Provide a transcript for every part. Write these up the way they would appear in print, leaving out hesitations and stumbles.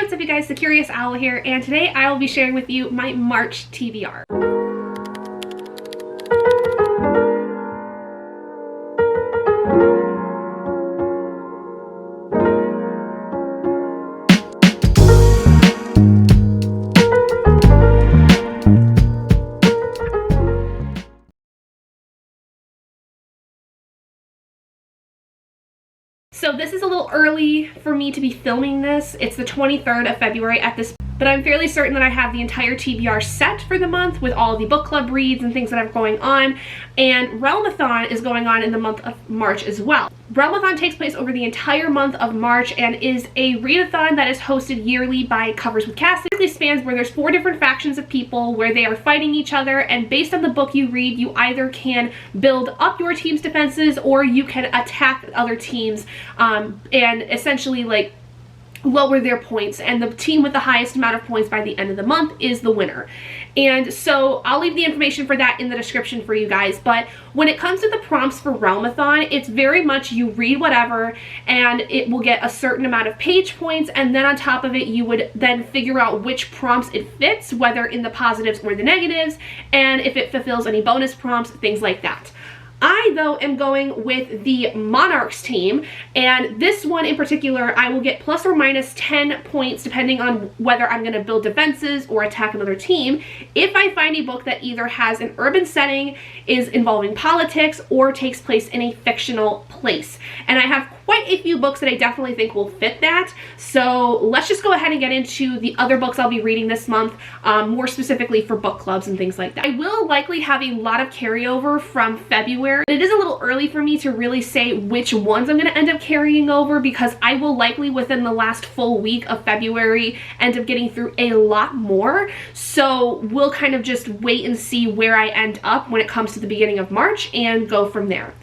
what's up you guys, the Curious Owl here, and today I will be sharing with you my March TBR. So this is a little early for me to be filming this. It's the 23rd of February at this, but I'm fairly certain that I have the entire TBR set for the month with all the book club reads and things that are going on. And Realmathon is going on in the month of March as well. Realmathon takes place over the entire month of March and is a readathon that is hosted yearly by Covers with Cass. It basically spans where there's 4 different factions of people where they are fighting each other, and based on the book you read, you either can build up your team's defenses or you can attack other teams and essentially like lower their points, and the team with the highest amount of points by the end of the month is the winner. And so I'll leave the information for that in the description for you guys. But when it comes to the prompts for Realmathon, it's very much you read whatever and it will get a certain amount of page points, and then on top of it you would then figure out which prompts it fits, whether in the positives or the negatives, and if it fulfills any bonus prompts, things like that. I, though, am going with the Monarchs team, and this one in particular, I will get plus or minus 10 points depending on whether I'm going to build defenses or attack another team if I find a book that either has an urban setting, is involving politics, or takes place in a fictional place. And I have quite a few books that I definitely think will fit that, so let's just go ahead and get into the other books I'll be reading this month, more specifically for book clubs and things like that. I will likely have a lot of carryover from February. It is a little early for me to really say which ones I'm going to end up carrying over, because I will likely within the last full week of February end up getting through a lot more, so we'll kind of just wait and see where I end up when it comes to the beginning of March and go from there.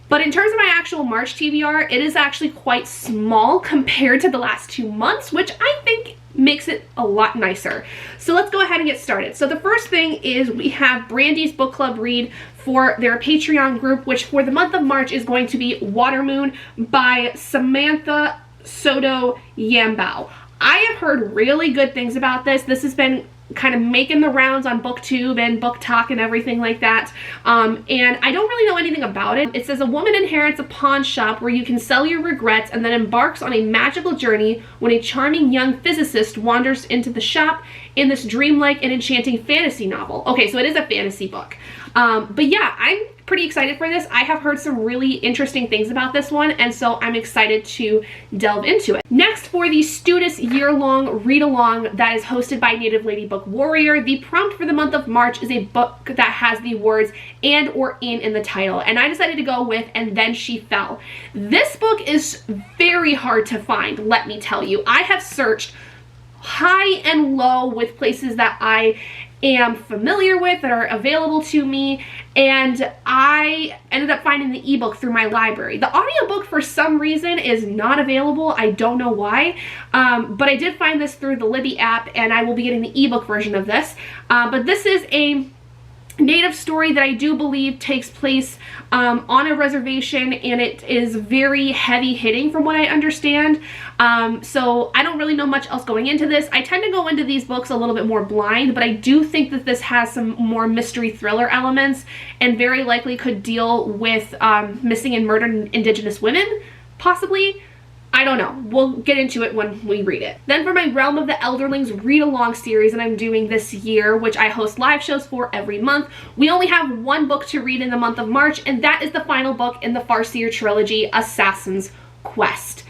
But in terms of my actual March TBR, it is actually quite small compared to the last 2 months, which I think makes it a lot nicer. So let's go ahead and get started. So the first thing is we have Brandy's book club read for their Patreon group, which for the month of March is going to be Watermoon by Samantha Soto Yambao. I have heard really good things about this. This has been kind of making the rounds on BookTube and Book Talk and everything like that, and I don't really know anything about it. It says a woman inherits a pawn shop where you can sell your regrets and then embarks on a magical journey when a charming young physicist wanders into the shop in this dreamlike and enchanting fantasy novel. Okay, so it is a fantasy book, but yeah, I'm pretty excited for this. I have heard some really interesting things about this one, and so I'm excited to delve into it. Next, for the Studis year-long read-along that is hosted by Native Lady Book Warrior, the prompt for the month of March is a book that has the words and or in the title, and I decided to go with And Then She Fell. This book is very hard to find, let me tell you. I have searched high and low with places that I am familiar with, that are available to me, and I ended up finding the ebook through my library. The audiobook for some reason is not available. I don't know why, but I did find this through the Libby app, and I will be getting the ebook version of this. But this is a Native story that I do believe takes place on a reservation, and it is very heavy hitting from what I understand. So I don't really know much else going into this. I tend to go into these books a little bit more blind, but I do think that this has some more mystery thriller elements and very likely could deal with missing and murdered Indigenous women, possibly. I don't know. We'll get into it when we read it. Then for my Realm of the Elderlings read-along series that I'm doing this year, which I host live shows for every month, we only have 1 book to read in the month of March, and that is the final book in the Farseer trilogy, Assassin's Quest.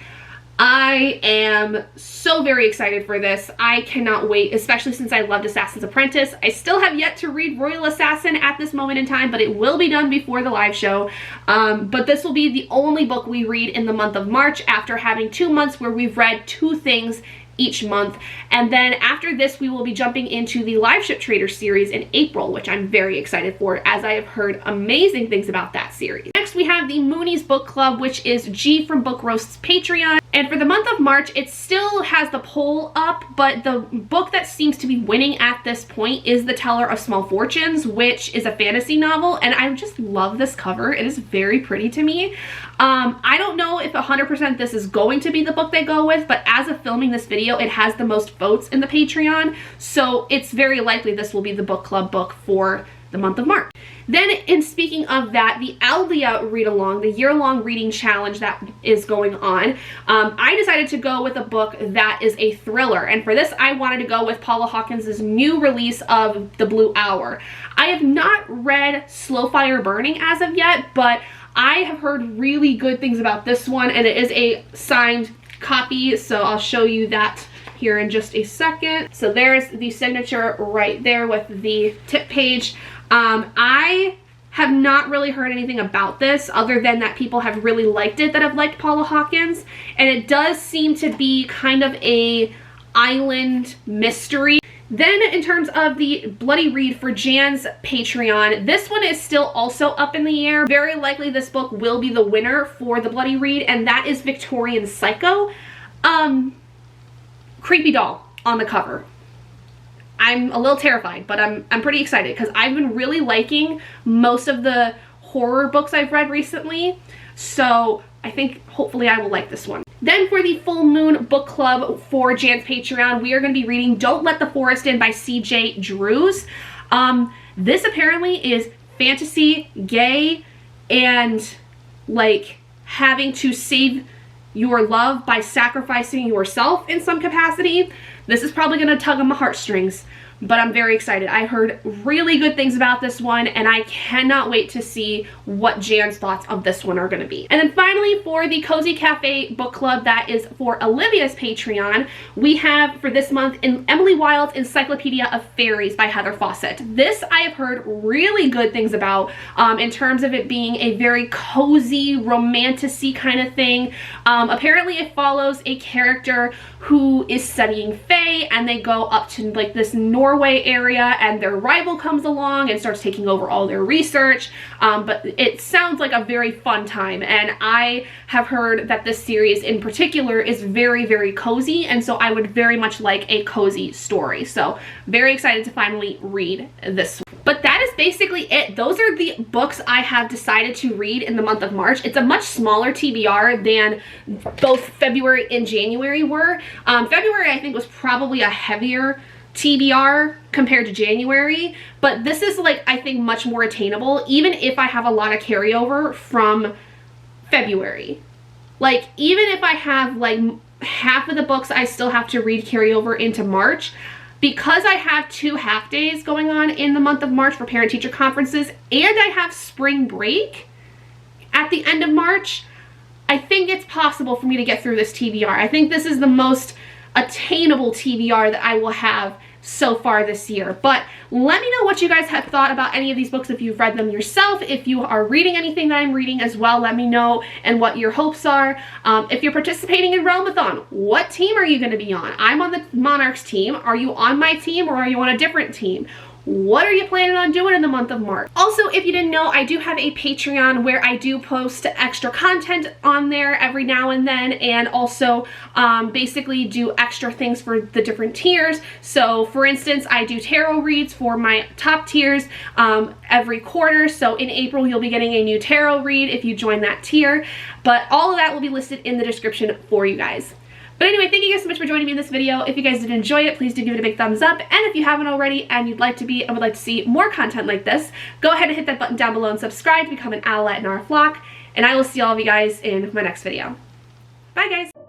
I am so very excited for this. I cannot wait, especially since I loved Assassin's Apprentice. I still have yet to read Royal Assassin at this moment in time, but it will be done before the live show. But this will be the only book we read in the month of March after having 2 months where we've read 2 things each month. And then after this, we will be jumping into the Live Ship Trader series in April, which I'm very excited for, as I have heard amazing things about that series. Next, we have the Moonies Book Club, which is G from Book Roast's Patreon. And for the month of March, it still has the poll up, but the book that seems to be winning at this point is The Teller of Small Fortunes, which is a fantasy novel, and I just love this cover. It is very pretty to me. I don't know if 100% this is going to be the book they go with, but as of filming this video, video, it has the most votes in the Patreon, so it's very likely this will be the book club book for the month of March. Then, in speaking of that, the Alia read-along, the year-long reading challenge that is going on, I decided to go with a book that is a thriller, and for this I wanted to go with Paula Hawkins' new release of The Blue Hour. I have not read Slow Fire Burning as of yet, but I have heard really good things about this one, and it is a signed copy, so I'll show you that here in just a second. So there's the signature right there with the tip page. I have not really heard anything about this other than that people have really liked it that have liked Paula Hawkins, and it does seem to be kind of a island mystery. Then in terms of the Bloody Read for Jan's Patreon, this one is still also up in the air. Very likely this book will be the winner for the Bloody Read, and that is Victorian Psycho. Creepy doll on the cover. I'm a little terrified, but I'm pretty excited because I've been really liking most of the horror books I've read recently, so I think hopefully I will like this one. Then for the Full Moon Book Club for Jan's Patreon, we are going to be reading Don't Let the Forest In by C.J. Drews. This apparently is fantasy, gay, and like having to save your love by sacrificing yourself in some capacity. This is probably going to tug on my heartstrings, but I'm very excited. I heard really good things about this one, and I cannot wait to see what Jan's thoughts of this one are going to be. And then finally, for the Cozy Cafe Book Club that is for Olivia's Patreon, we have for this month in Emily Wilde's Encyclopedia of Fairies by Heather Fawcett. This I have heard really good things about in terms of it being a very cozy, romantic-y kind of thing. Apparently it follows a character who is studying Fae, and they go up to like this Norway area, and their rival comes along and starts taking over all their research. But it sounds like a very fun time, and I have heard that this series in particular is very, very cozy, and so I would very much like a cozy story. So very excited to finally read this one. But that is basically it. Those are the books I have decided to read in the month of March. It's a much smaller TBR than both February and January were. February I think was probably a heavier TBR compared to January, but this is like I think much more attainable even if I have a lot of carryover from February. Like even if I have like half of the books I still have to read carryover into March, because I have 2 half days going on in the month of March for parent-teacher conferences, and I have spring break at the end of March, I think it's possible for me to get through this TBR. I think this is the most attainable TBR that I will have so far this year. But let me know what you guys have thought about any of these books, if you've read them yourself, if you are reading anything that I'm reading as well, let me know, and what your hopes are. If you're participating in Realmathon, what team are you going to be on? I'm on the Monarchs team. Are you on my team, or are you on a different team? What are you planning on doing in the month of March? Also, if you didn't know, I do have a Patreon where I do post extra content on there every now and then, and also basically do extra things for the different tiers. So for instance, I do tarot reads for my top tiers every quarter. So in April, you'll be getting a new tarot read if you join that tier. But all of that will be listed in the description for you guys. But anyway, thank you guys so much for joining me in this video. If you guys did enjoy it, please do give it a big thumbs up. And if you haven't already and you'd like to be and would like to see more content like this, go ahead and hit that button down below and subscribe to become an ally in our flock. And I will see all of you guys in my next video. Bye guys.